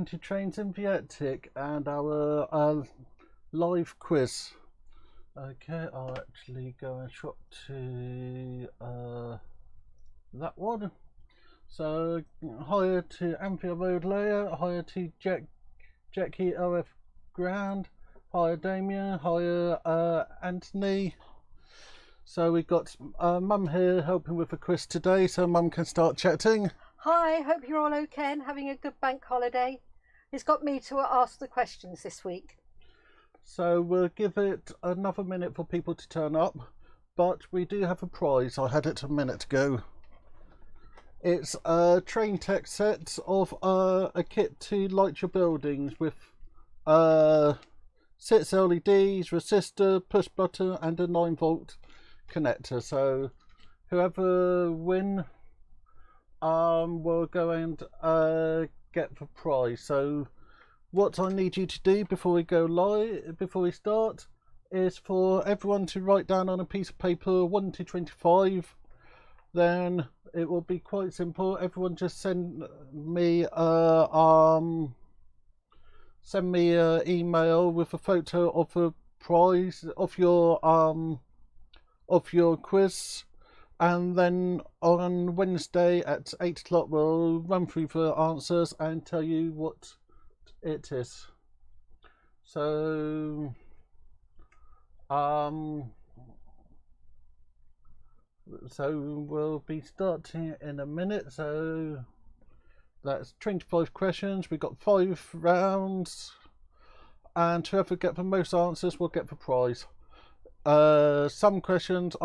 to Trains in the Attic and our live quiz. Okay, I'll actually go and swap to that one. So, higher to Anthea Road Layer, higher to Jackie OF Ground, higher Damien, higher Anthony. So we've got Mum here helping with the quiz today, so Mum can start chatting. Hi, hope you're all okay and having a good bank holiday. It's got me to ask the questions this week. So we'll give it another minute for people to turn up, but we do have a prize. I had it a minute ago. It's a train tech set of a kit to light your buildings with 6 LEDs, resistor, push button and a 9-volt connector. So whoever win will go and get the prize. So what I need you to do before we go live, before we start, is for everyone to write down on a piece of paper 1 to 25. Then it will be quite simple. Everyone just send me an email with a photo of the prize of your quiz, and then on Wednesday at 8 o'clock we'll run through the answers and tell you what it is. So we'll be starting in a minute. So that's 25 questions. We've got 5 rounds, and whoever get the most answers will get the prize. Some questions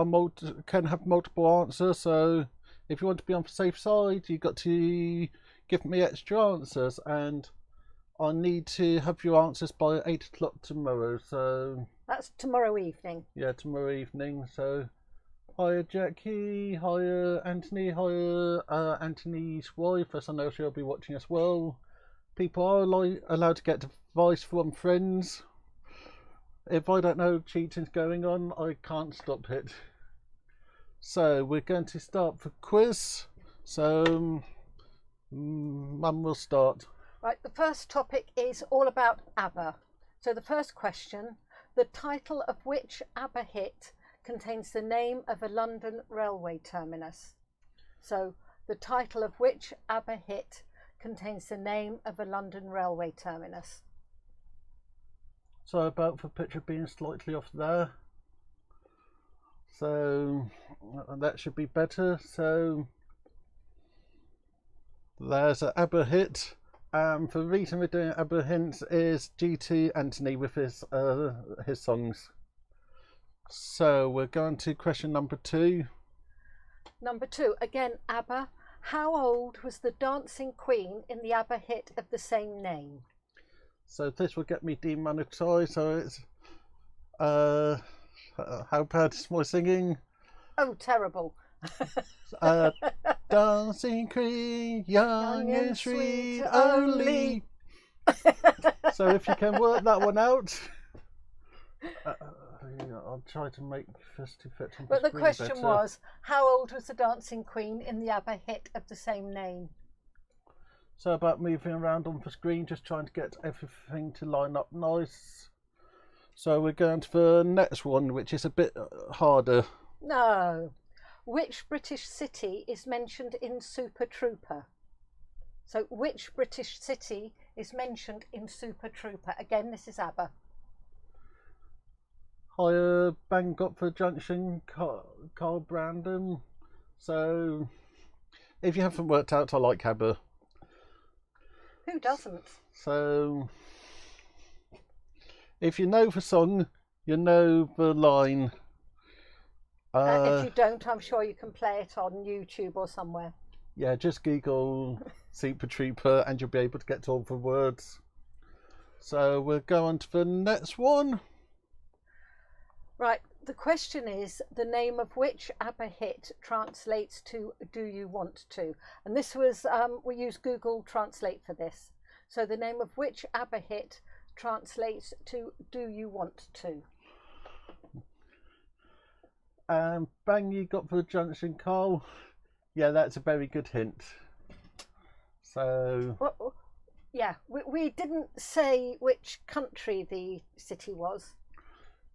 can have multiple answers, so if you want to be on the safe side, you've got to give me extra answers, and I need to have your answers by 8 o'clock tomorrow. So that's tomorrow evening. Yeah, tomorrow evening. So hiya Jackie, hiya Anthony, hiya Anthony's wife, as I know she'll be watching as well. People are allowed to get advice from friends. If I don't know cheating's going on, I can't stop it. So we're going to start the quiz. So Mum will start. Right, the first topic is all about ABBA. So the first question, the title of which ABBA hit contains the name of a London railway terminus. So the title of which ABBA hit contains the name of a London railway terminus. So about the picture being slightly off there. So that should be better. So there's an ABBA hit. The reason we're doing ABBA hints is due to Anthony with his songs. So we're going to question number 2. Number 2, again ABBA. How old was the dancing queen in the ABBA hit of the same name? So this will get me demonetized. So it's how bad is my singing? Oh, terrible. Dancing queen, young and sweet only. So if you can work that one out, I'll try to make this to fit on the But the screen question better. was, how old was the dancing queen in the ABBA hit of the same name? So about moving around on the screen, just trying to get everything to line up nice. So we're going to the next one, which is a bit harder. No. Which British city is mentioned in Super Trooper? So which British city is mentioned in Super Trooper? Again, this is ABBA. Higher Bangor Junction, Carl Brandon. So if you haven't worked out, I like ABBA. Who doesn't? So if you know the song, you know the line. If you don't, I'm sure you can play it on YouTube or somewhere. Yeah, just Google Super Trooper and you'll be able to get to all the words. So we'll go on to the next one. Right, the question is the name of which ABBA hit translates to Do You Want To? And this was, we used Google Translate for this. So the name of which ABBA hit translates to Do You Want To? Bang, you got the junction, Carl. Yeah, that's a very good hint. So Yeah, we didn't say which country the city was.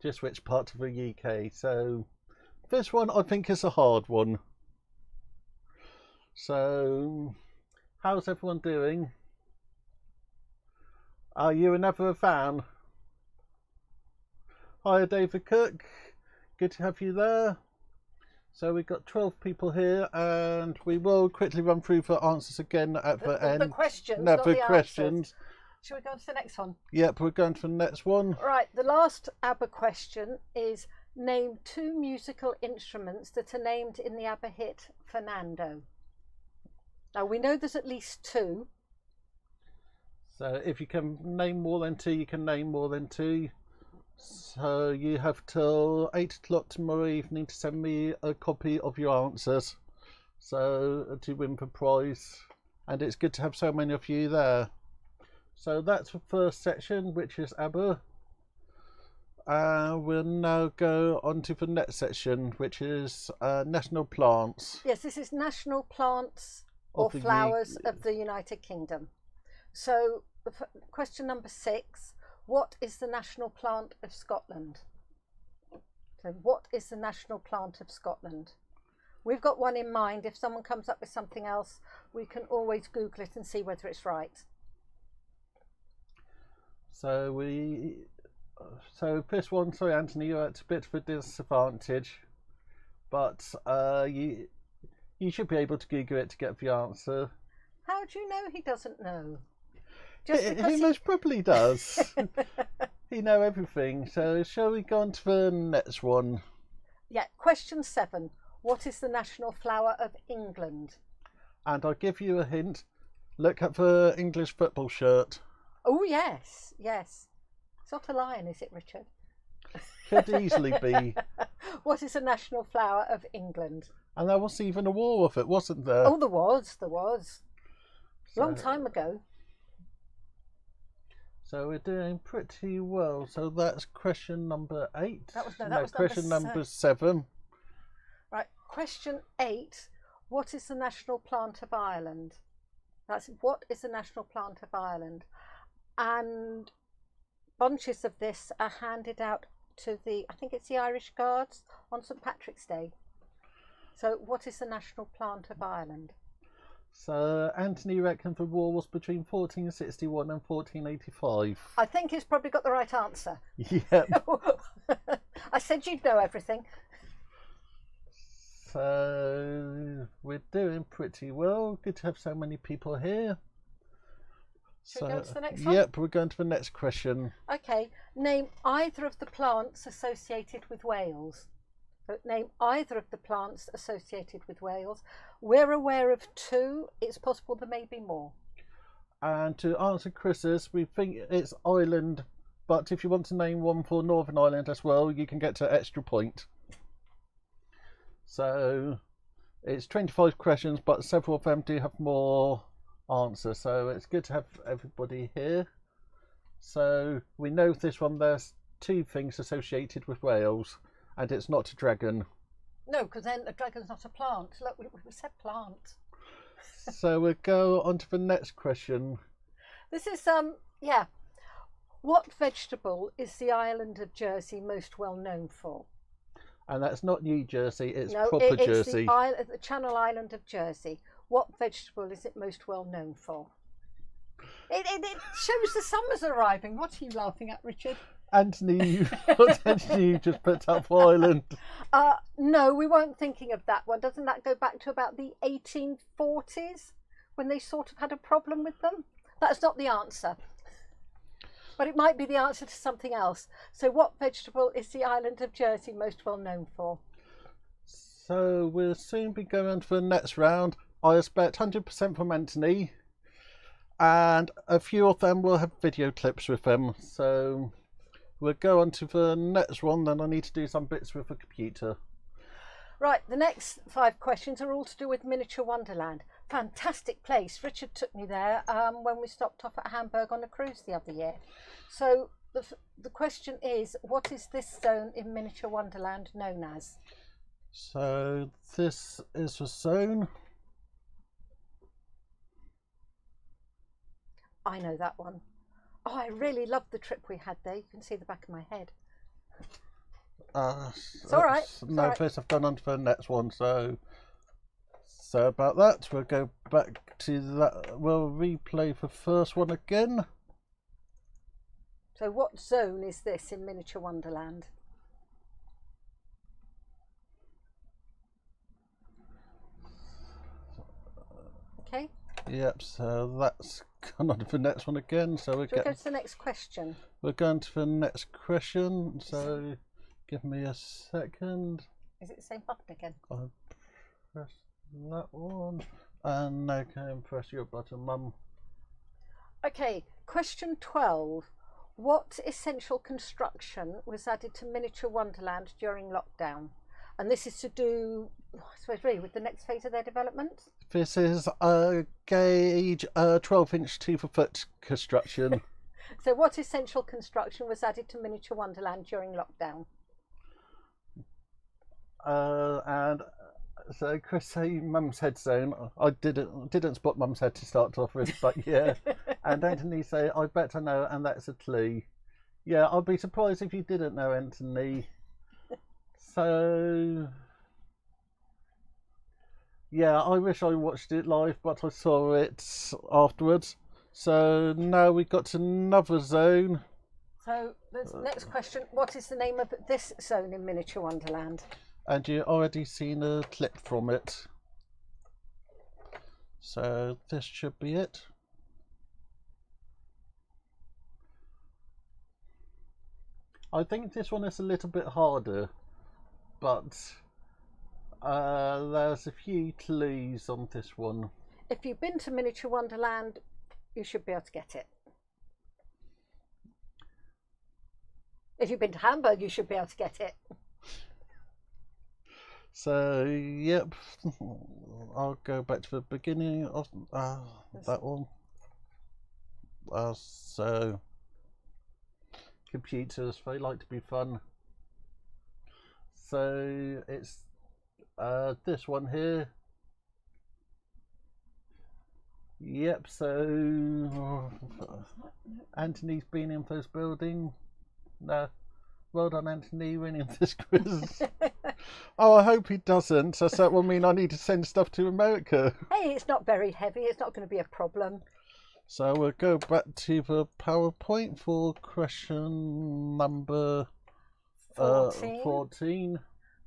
Just which part of the UK. So this one I think is a hard one. So how's everyone doing? Are you another fan? Hi, David Cook. Good to have you there. So we've got 12 people here, and we will quickly run through the answers again at the end. The questions, no, not the the questions. Answers. Shall we go on to the next one? Yep, we're going to the next one. Right, the last ABBA question is name 2 musical instruments that are named in the ABBA hit Fernando. Now we know there's at least 2. So if you can name more than 2, you can name more than 2. So you have till 8 o'clock tomorrow evening to send me a copy of your answers, so to win the prize. And it's good to have so many of you there. So that's the first section, which is ABBA. We'll now go on to the next section, which is national plants. Yes, this is national plants or flowers of the United Kingdom. So question number 6. What is the national plant of Scotland? So what is the national plant of Scotland? We've got one in mind. If someone comes up with something else, we can always Google it and see whether it's right. So this one, sorry Anthony, you're at a bit of a disadvantage, but you should be able to Google it to get the answer. How do you know he doesn't know? He most probably does. He knows everything. So shall we go on to the next one? Yeah, question 7. What is the national flower of England? And I'll give you a hint. Look at the English football shirt. Oh, yes, yes. It's not a lion, is it, Richard? Could easily be. What is the national flower of England? And there was even a war of it, wasn't there? Oh, there was. Long time ago. So we're doing pretty well. So that's question number 8. That was question number 7. Right, question 8. What is the national plant of Ireland? What is the national plant of Ireland? And bunches of this are handed out to I think it's the Irish Guards on St Patrick's Day. So what is the national plant of Ireland? So Anthony reckons the war was between 1461 and 1485. I think he's probably got the right answer. Yep. I said you'd know everything. So we're doing pretty well. Good to have so many people here. Should we go to the next one? Yep, we're going to the next question. Okay, name either of the plants associated with Wales. So name either of the plants associated with Wales. We're aware of 2. It's possible there may be more. And to answer Chris's, we think it's Ireland, but if you want to name one for Northern Ireland as well, you can get to extra point. So it's 25 questions, but several of them do have more answers, so it's good to have everybody here. So we know this one, there's 2 things associated with Wales, and it's not a dragon. No, because then a dragon's not a plant. Look, we said plant. So we'll go on to the next question. This is what vegetable is the island of Jersey most well known for? And that's not New Jersey, it's it's Jersey. The Channel Island of Jersey. What vegetable is it most well known for? It shows the summer's arriving. What are you laughing at, Richard? Anthony, you just put up Ireland. No, we weren't thinking of that one. Doesn't that go back to about the 1840s when they sort of had a problem with them? That's not the answer. But it might be the answer to something else. So what vegetable is the island of Jersey most well known for? So we'll soon be going on to the next round. I expect 100% from Anthony. And a few of them will have video clips with them. So we'll go on to the next one, then I need to do some bits with the computer. Right, the next 5 questions are all to do with Miniature Wonderland. Fantastic place. Richard took me there when we stopped off at Hamburg on a cruise the other year. So the question is, what is this zone in Miniature Wonderland known as? So this is a zone. I know that one. Oh, I really loved the trip we had there. You can see the back of my head. It's all right. No, first I've gone on to the next one, so about that, we'll go back to that. We'll replay the first one again. So what zone is this in Miniature Wonderland? Okay. Yep, so that's gone on to the next one again. So we go to the next question? We're going to the next question, so give me a second. Is it the same button again? I'll press that one, and now can press your button, Mum. Okay, question 12. What essential construction was added to Miniature Wonderland during lockdown? And this is to do, I suppose, really with the next phase of their development? This is a gauge 12-inch 2-foot construction. So what essential construction was added to Miniature Wonderland during lockdown? And so Chris say Mum's head zone. I didn't spot Mum's head to start off with, but yeah. And Anthony say, I bet I know, and that's a clue. Yeah, I'd be surprised if you didn't know, Anthony. So yeah, I wish I watched it live, but I saw it afterwards. So now we got to another zone. So the next question, what is the name of this zone in Miniature Wonderland? And you already seen a clip from it. So this should be it. I think this one is a little bit harder, but there's a few clues on this one. If you've been to Miniature Wonderland, you should be able to get it. If you've been to Hamburg, you should be able to get it. So, yep, I'll go back to the beginning of that one. So, computers, they like to be fun. So, it's this one here. Yep, so Anthony's been in this building. No. Well done, Anthony, winning this quiz. Oh, I hope he doesn't. So that will mean I need to send stuff to America. Hey, it's not very heavy. It's not going to be a problem. So we'll go back to the PowerPoint for question number 14.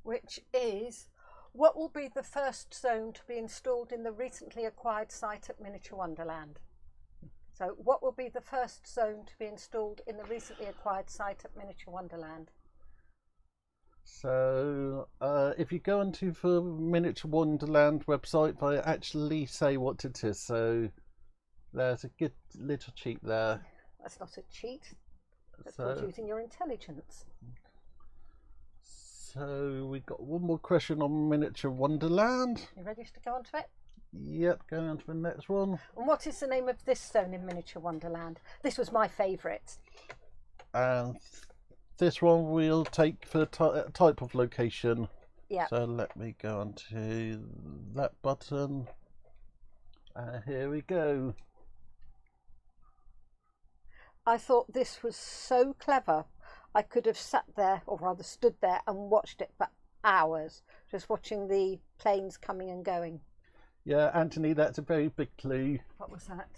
Which is, what will be the first zone to be installed in the recently acquired site at Miniature Wonderland? So what will be the first zone to be installed in the recently acquired site at Miniature Wonderland? So if you go onto the Miniature Wonderland website, they actually say what it is. So there's a good little cheat there. That's not a cheat. That's called using your intelligence. So we've got one more question on Miniature Wonderland. You ready to go on to it? Yep, going on to the next one. And what is the name of this zone in Miniature Wonderland? This was my favourite. And this one we'll take for type of location. Yeah. So let me go on to that button. And here we go. I thought this was so clever. I could have sat there, or rather stood there, and watched it for hours, just watching the planes coming and going. Yeah, Anthony, that's a very big clue. What was that?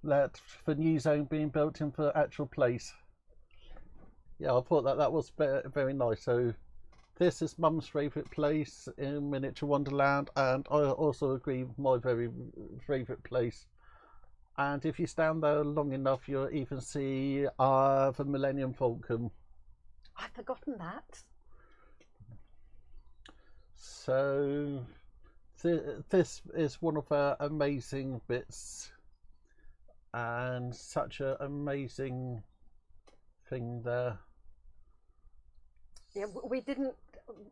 That the new zone being built in the actual place. Yeah, I thought that was very nice. So this is Mum's favourite place in Miniature Wonderland, and I also agree with my very favourite place. And if you stand there long enough, you'll even see the Millennium Falcon. I've forgotten that. So this is one of our amazing bits, and such an amazing thing there. Yeah,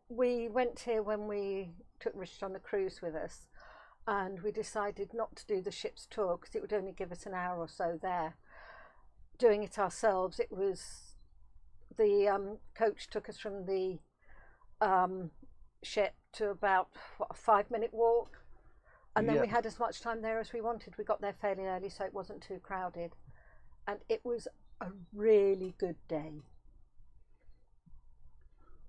we went here when we took Richard on the cruise with us, and we decided not to do the ship's tour because it would only give us an hour or so there. Doing it ourselves, it was the coach took us from the ship to about a 5-minute walk, and then we had as much time there as we wanted. We got there fairly early, so it wasn't too crowded. and it was a really good day.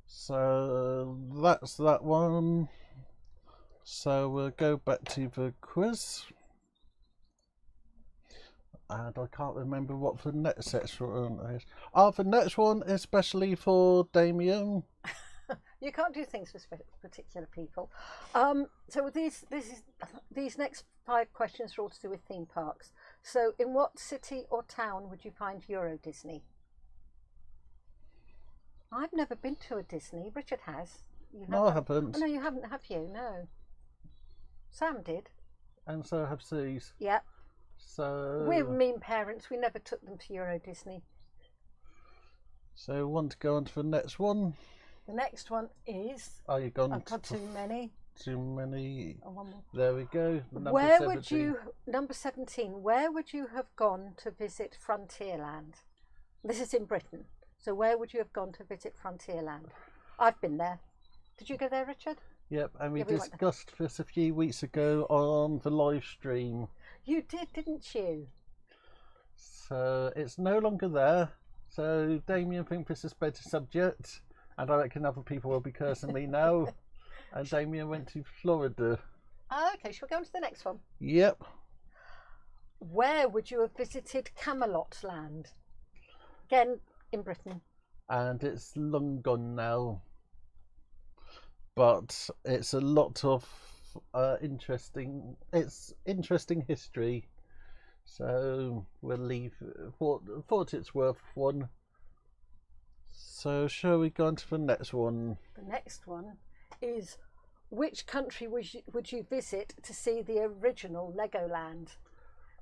So that's that one. So we'll go back to the quiz. And I can't remember what the next section is. The next one is especially for Damien. You can't do things for particular people. So these next 5 questions are all to do with theme parks. So in what city or town would you find Euro Disney? I've never been to a Disney. Richard has. No, I haven't. Oh, no, you haven't, have you? No. Sam did. And so have Suze. Yeah. So We're mean parents. We never took them to Euro Disney. So want to go on to the next one? The next one is... Oh, you've gone... I've got too many. Too many. Oh, one more. There we go. Where would you... Number 17. Where would you have gone to visit Frontierland? This is in Britain. So where would you have gone to visit Frontierland? I've been there. Did you go there, Richard? Yep, and we discussed this a few weeks ago on the live stream. You did, didn't you? So it's no longer there. So Damien thinks this is a better subject, and I reckon other people will be cursing me now. And Damien went to Florida. Okay, shall we go on to the next one? Yep. Where would you have visited Camelot Land? Again, in Britain. And it's long gone now. But it's a lot of interesting history. So we'll leave. Thought it's worth one. So shall we go on to the next one? The next one is, which country would you visit to see the original Legoland?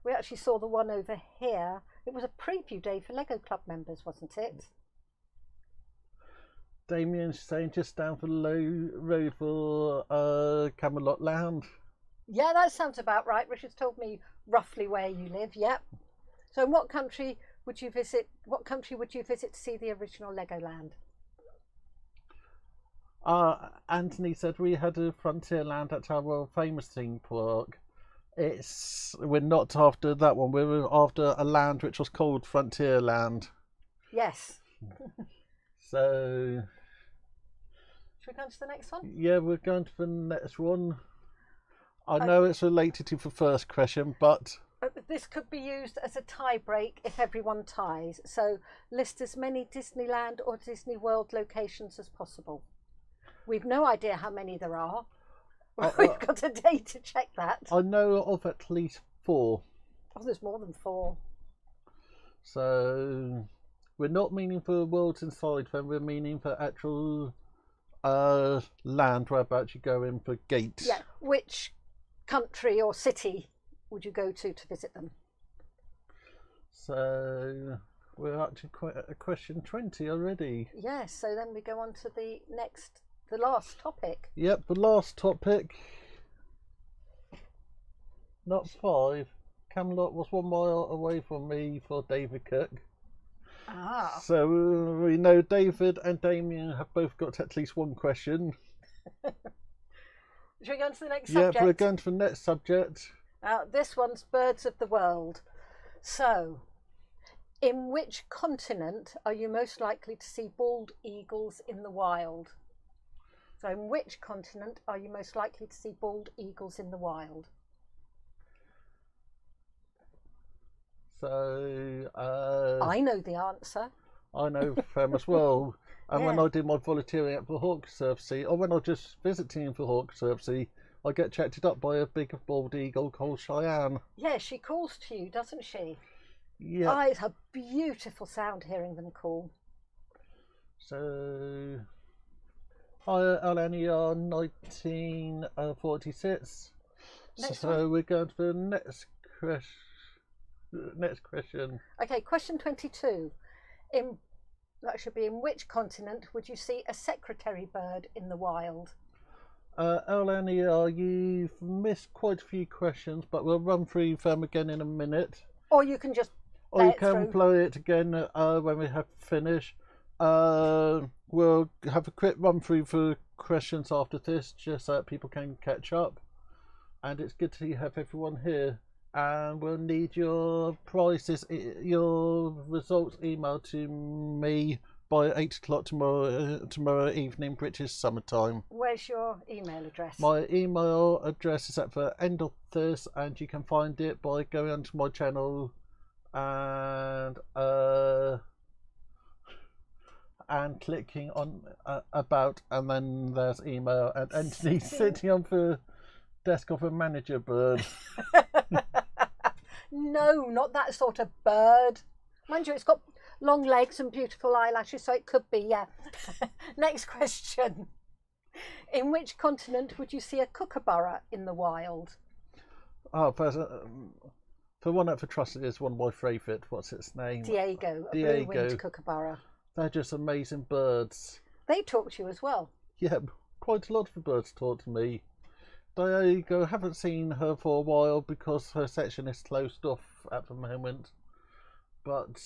We actually saw the one over here. It was a preview day for Lego Club members, wasn't it? Damien's saying just down the road for Camelot Land. Yeah, that sounds about right. Richard's told me roughly where you live. Yep. So in what country would you visit? What country would you visit to see the original Legoland? Anthony said we had a Frontierland at our world famous theme park. We're not after that one. We're after a land which was called Frontierland. Yes. So should we go on to the next one? Yeah, we're going to the next one. I know it's related to the first question, but this could be used as a tie break if everyone ties. So list as many Disneyland or Disney World locations as possible. We've no idea how many there are. We've got a day to check that. I know of at least 4. Oh, there's more than 4. So we're not meaning for worlds inside them, we're meaning for actual land where about you go in for gates. Yeah, which country or city would you go to visit them? So we're up to question 20 already. Yes, so then we go on to the last topic. Yep, the last topic. Not 5. Camelot was 1 mile away from me for David Cook. Ah. So we know David and Damien have both got at least 1 question. Should we go on to the next subject? Yeah, we're going to the next subject. This one's birds of the world. So, in which continent are you most likely to see bald eagles in the wild? So, in which continent are you most likely to see bald eagles in the wild? So, I know the answer. I know them as well. And Yeah. when I do my volunteering at the Hawk Conservancy, or when I'm just visiting the Hawk Conservancy, I get chatted up by a big bald eagle called Cheyenne. Yeah, she calls to you, doesn't she? Yeah. Oh, it's a beautiful sound hearing them call. So, LNER 1946. So we're going to the next question. Okay, question 22. That should be, in which continent would you see a secretary bird in the wild? LNER, you've missed quite a few questions, but we'll run through them again in a minute. Or you can just play it again when we have finished. We'll have a quick run through for questions after this, just so that people can catch up. And it's good to have everyone here. and we'll need your prices, your results emailed to me by 8 o'clock tomorrow evening, British summertime. Where's your email address? My email address is at the end of this, and you can find it by going onto my channel and clicking on about, and then there's email, and Anthony's sitting on the desk of a manager bird. No, not that sort of bird. Mind you, it's got long legs and beautiful eyelashes, so it could be, yeah. Next question. In which continent would you see a kookaburra in the wild? Oh, the one at the Trusted is one of my favourite. What's its name? Diego, a blue-winged kookaburra. They're just amazing birds. They talk to you as well? Yeah, quite a lot of the birds talk to me. Diego, haven't seen her for a while because her section is closed off at the moment. But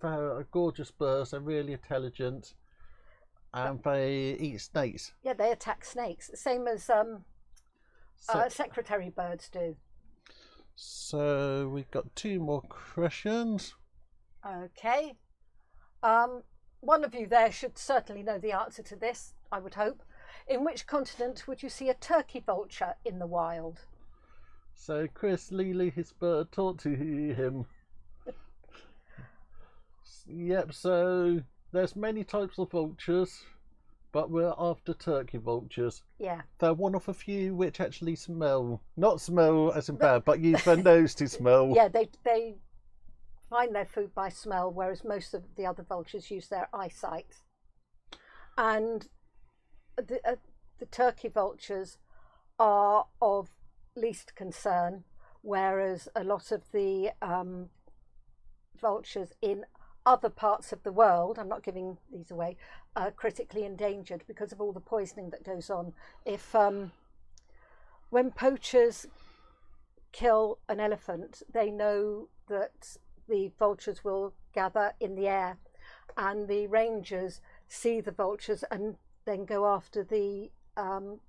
they're gorgeous birds, they're really intelligent, and they eat snakes. Yeah, they attack snakes, same as secretary birds do. So we've got 2 more questions. Okay. One of you there should certainly know the answer to this, I would hope. In which continent would you see a turkey vulture in the wild? So Chris, Lily, his bird, talked to him. Yep, so there's many types of vultures, but we're after turkey vultures. Yeah. They're one of a few which actually smell. Not smell as in bad, but use their nose to smell. Yeah, they find their food by smell, whereas most of the other vultures use their eyesight. And the turkey vultures are of least concern, whereas a lot of the vultures in other parts of the world, I'm not giving these away, are critically endangered because of all the poisoning that goes on. If when poachers kill an elephant, they know that the vultures will gather in the air, and the rangers see the vultures and then go after the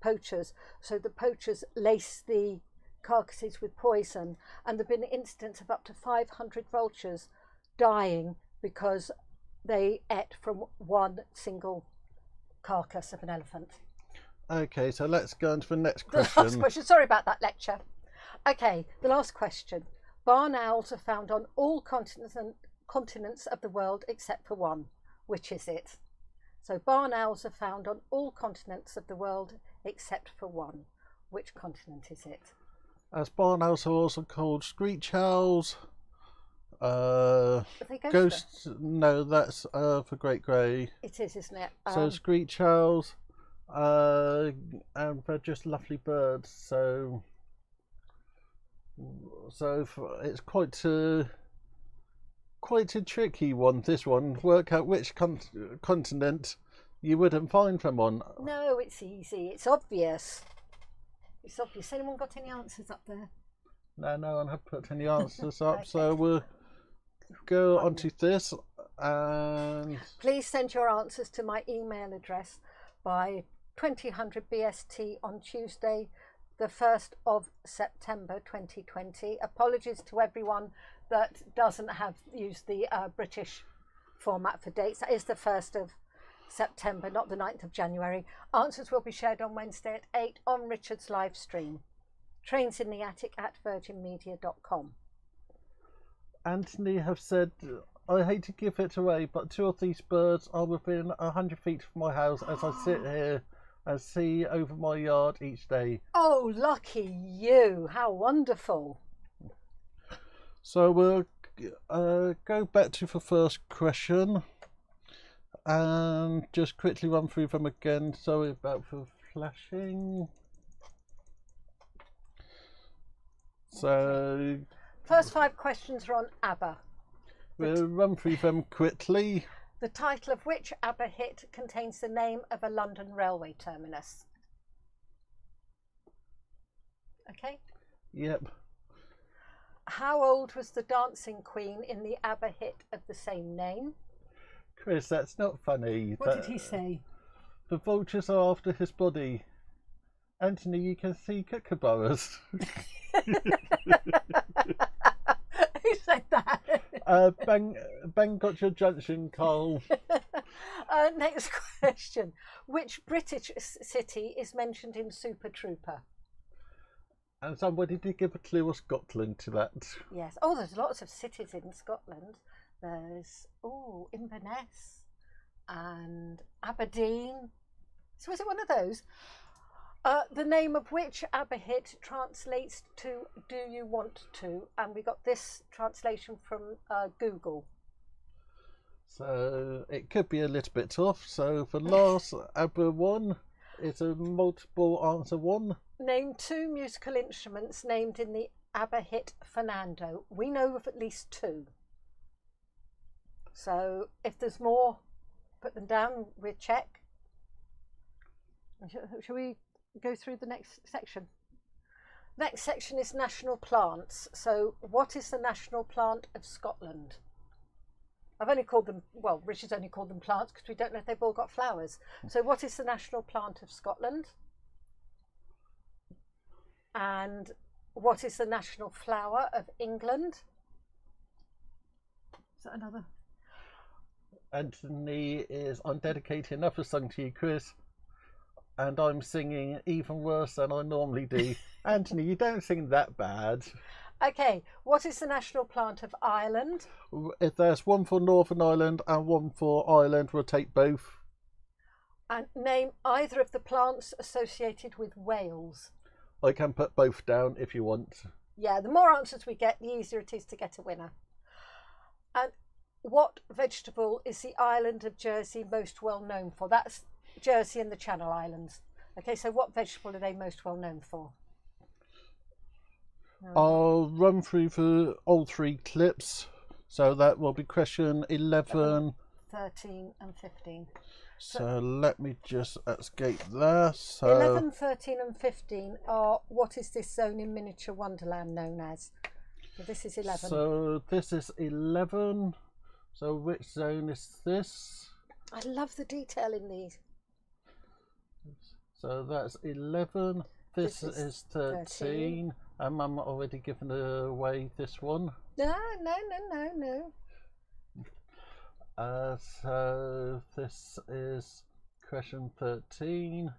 poachers. So the poachers lace the carcasses with poison, and there have been incidents of up to 500 vultures dying because they ate from one single carcass of an elephant. Okay, so let's go on to the next The question. last question. Sorry about that lecture. Okay, the last question. Barn owls are found on all continents of the world except for one. Which is it? So barn owls are found on all continents of the world except for one. Which continent is it? As barn owls are also called screech owls. Are they ghosts? No, that's for great grey. It is, isn't it? So screech owls, and they're just lovely birds. So it's quite a tricky one. This one, work out which continent you wouldn't find them on. No, it's easy. It's obvious. It's obvious. Anyone got any answers up there? No one have put any answers up. Okay. So we'll go on to this, and please send your answers to my email address by 2000 BST on Tuesday, the 1st of September 2020. Apologies to everyone that doesn't have used the British format for dates. That is the 1st of September, not the 9th of January. Answers will be shared on Wednesday at 8 on Richard's live stream. Trains in the Attic at virginmedia.com. Anthony have said, I hate to give it away, but 2 of these birds are within 100 feet from my house as I sit here and see over my yard each day. Oh, lucky you. How wonderful. So we'll go back to the first question and just quickly run through them again. Sorry about the flashing. So first 5 questions are on ABBA. We'll run through them quickly. The title of which ABBA hit contains the name of a London railway terminus? Okay. Yep. How old was the dancing queen in the ABBA hit of the same name? Chris, that's not funny. What did he say? The vultures are after his body. Anthony, you can see kookaburras. like that. Ben got your junction, Cole. Next question. Which British city is mentioned in Super Trooper? And somebody did give a clue of Scotland to that. Yes. Oh, there's lots of cities in Scotland. There's, Inverness and Aberdeen. So is it one of those? The name of which ABBA hit translates to "Do you want to?" And we got this translation from Google. So it could be a little bit tough. So for last ABBA one, it's a multiple answer one. Name 2 musical instruments named in the ABBA hit Fernando. We know of at least 2. So if there's more, put them down, we'll check. Shall we go through the next section? Next section is national plants. So what is the national plant of Scotland? I've only called them, well, Richard's only called them plants because we don't know if they've all got flowers. So what is the national plant of Scotland? And what is the national flower of England? Is that another? Anthony I'm dedicating another song to you, Chris. And I'm singing even worse than I normally do. Anthony, you don't sing that bad. Okay, what is the national plant of Ireland? If there's one for Northern Ireland and one for Ireland, we'll take both. And name either of the plants associated with Wales. I can put both down if you want. Yeah, the more answers we get, the easier it is to get a winner. And what vegetable is the island of Jersey most well known for? That's Jersey and the Channel Islands. Okay, so what vegetable are they most well known for? I'll run through the all 3 clips. So that will be question 11, 13 and 15. So let me just escape there. So 11, 13 and 15 are what is this zone in Miniature Wonderland known as? So this is 11. So this is 11. So which zone is this? I love the detail in these. So that's 11. This is 13. And Mum already given away this one. No. So this is question 13.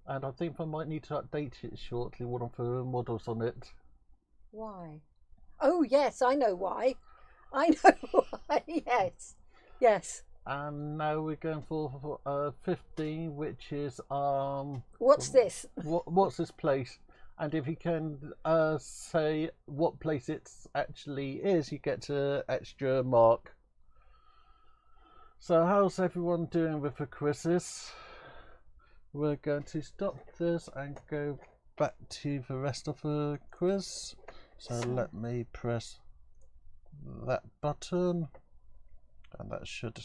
And I think I might need to update it shortly, one of the models on it. Why? Oh, yes, I know why. Yes. And now we're going for 15, which is What's this? What's this place? And if you can say what place it actually is, you get an extra mark. So how's everyone doing with the quizzes? We're going to stop this and go back to the rest of the quiz. So let me press that button and that should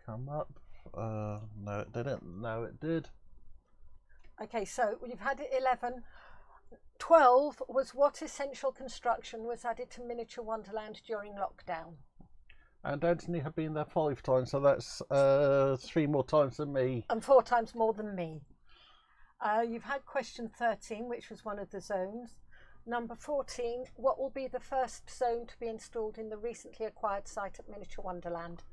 come up. No, it didn't. No, it did. Okay, so you've had it 11. 12 was what essential construction was added to Miniature Wonderland during lockdown? And Anthony had been there 5 times, so that's 3 more times than me. And 4 times more than me. You've had question 13, which was one of the zones. Number 14, what will be the first zone to be installed in the recently acquired site at Miniature Wonderland?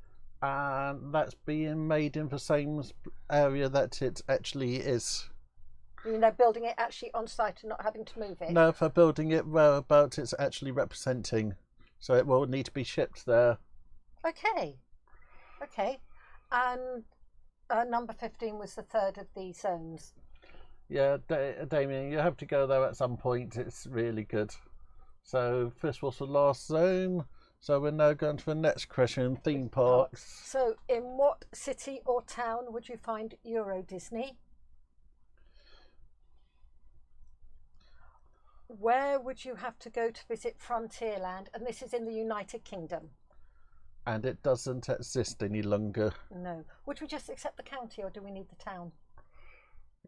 And that's being made in the same area that it actually is. You mean they're building it actually on site and not having to move it? No, they're building it whereabouts it's actually representing. So it will need to be shipped there. Okay. And number 15 was the third of the zones. Yeah, Damien, you have to go there at some point. It's really good. So this was the last zone. So we're now going to the next question, theme parks. So in what city or town would you find Euro Disney? Where would you have to go to visit Frontierland? And this is in the United Kingdom. And it doesn't exist any longer. No. Would we just accept the county or do we need the town?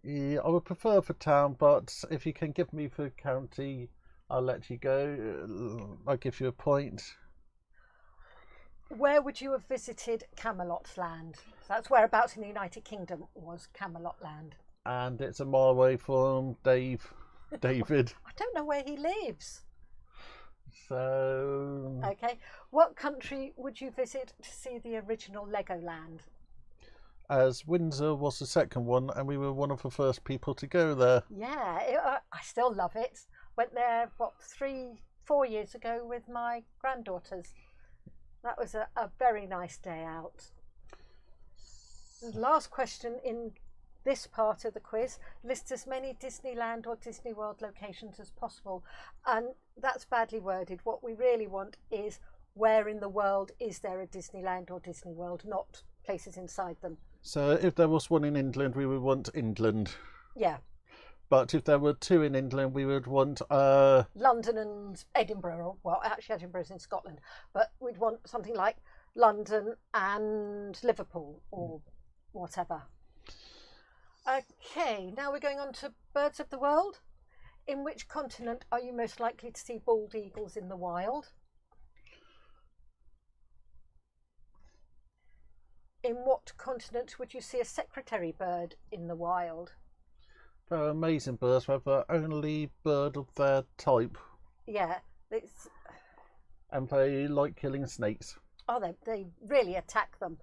Yeah, I would prefer the town, but if you can give me the county, I'll let you go. I'll give you a point. Where would you have visited Camelot Land? So that's whereabouts in the United Kingdom was Camelot Land. And it's a mile away from David. I don't know where he lives. So, Okay. What country would you visit to see the original Legoland? as Windsor was the second one, and we were one of the first people to go there. Yeah, I still love it. Went there, 3-4 years ago with my granddaughters. That was a very nice day out. The last question in this part of the quiz: list as many Disneyland or Disney World locations as possible. And that's badly worded. What we really want is, where in the world is there a Disneyland or Disney World, not places inside them. So if there was one in England, we would want England. Yeah. But if there were two in England, we would want London and Edinburgh. Well, actually Edinburgh's in Scotland, but we'd want something like London and Liverpool or whatever. Okay, now we're going on to birds of the world. In which continent are you most likely to see bald eagles in the wild? In what continent would you see a secretary bird in the wild? They're amazing birds. They're the only bird of their type. Yeah, it's... And they like killing snakes. Oh, they really attack them.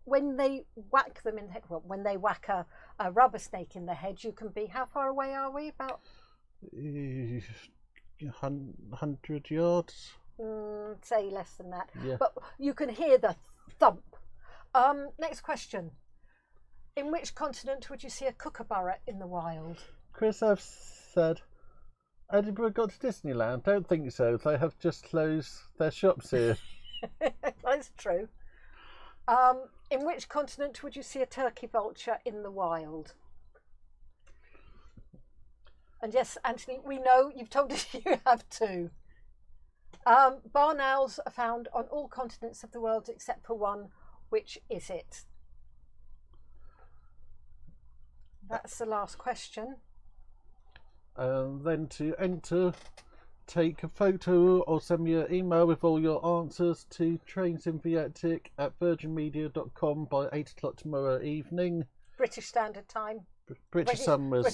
When they whack them in the head, well, when they whack a rubber snake in the head, you can be, how far away are we? About 100 yards. Say less than that. Yeah. But you can hear the thump. Next question. In which continent would you see a kookaburra in the wild? Chris, I've said, Edinburgh got to Disneyland? Don't think so. They have just closed their shops here. That's true. In which continent would you see a turkey vulture in the wild? And yes, Anthony, we know you've told us you have two. Barn owls are found on all continents of the world except for one. Which is it? That's the last question. Then to enter, take a photo or send me an email with all your answers to trainsinviatic@virginmedia.com by 8 o'clock tomorrow evening. British Standard Time. British Summer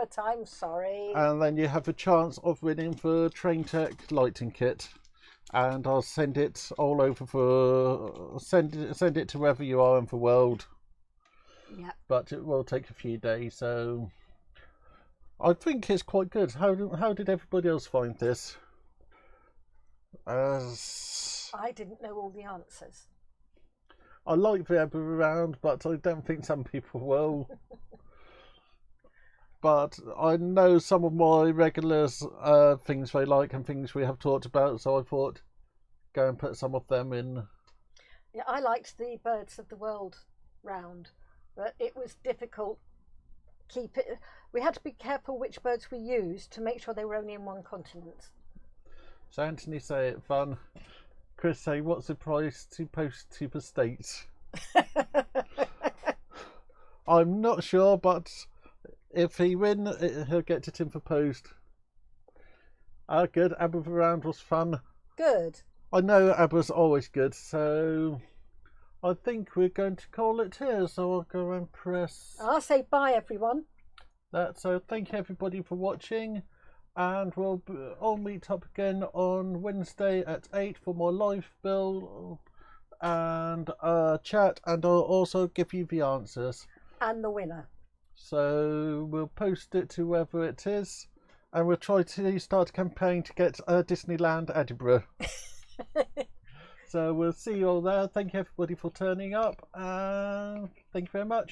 Time, sorry. And then you have a chance of winning the Train Tech lighting kit. And I'll send it all over send it to wherever you are in the world. Yeah. But it will take a few days, so I think it's quite good. How did everybody else find this? I didn't know all the answers. I like the ABBA around, but I don't think some people will. But I know some of my regulars, things they like and things we have talked about, so I thought go and put some of them in. Yeah, I liked the Birds of the World round, but it was difficult. We had to be careful which birds we used to make sure they were only in one continent. So Anthony, say it fun. Chris, say what's the price to post to the States? I'm not sure, but if he win, he'll get it in for post. Good. ABBA round was fun. Good. I know ABBA's always good, so I think we're going to call it here. So I'll go and press. I'll say bye, everyone. So thank you everybody for watching, and we'll all meet up again on Wednesday at 8 for more live bill and chat, and I'll also give you the answers. And the winner. So we'll post it to wherever it is, and we'll try to start a campaign to get Disneyland Edinburgh. So we'll see you all there. Thank you everybody for turning up, and thank you very much.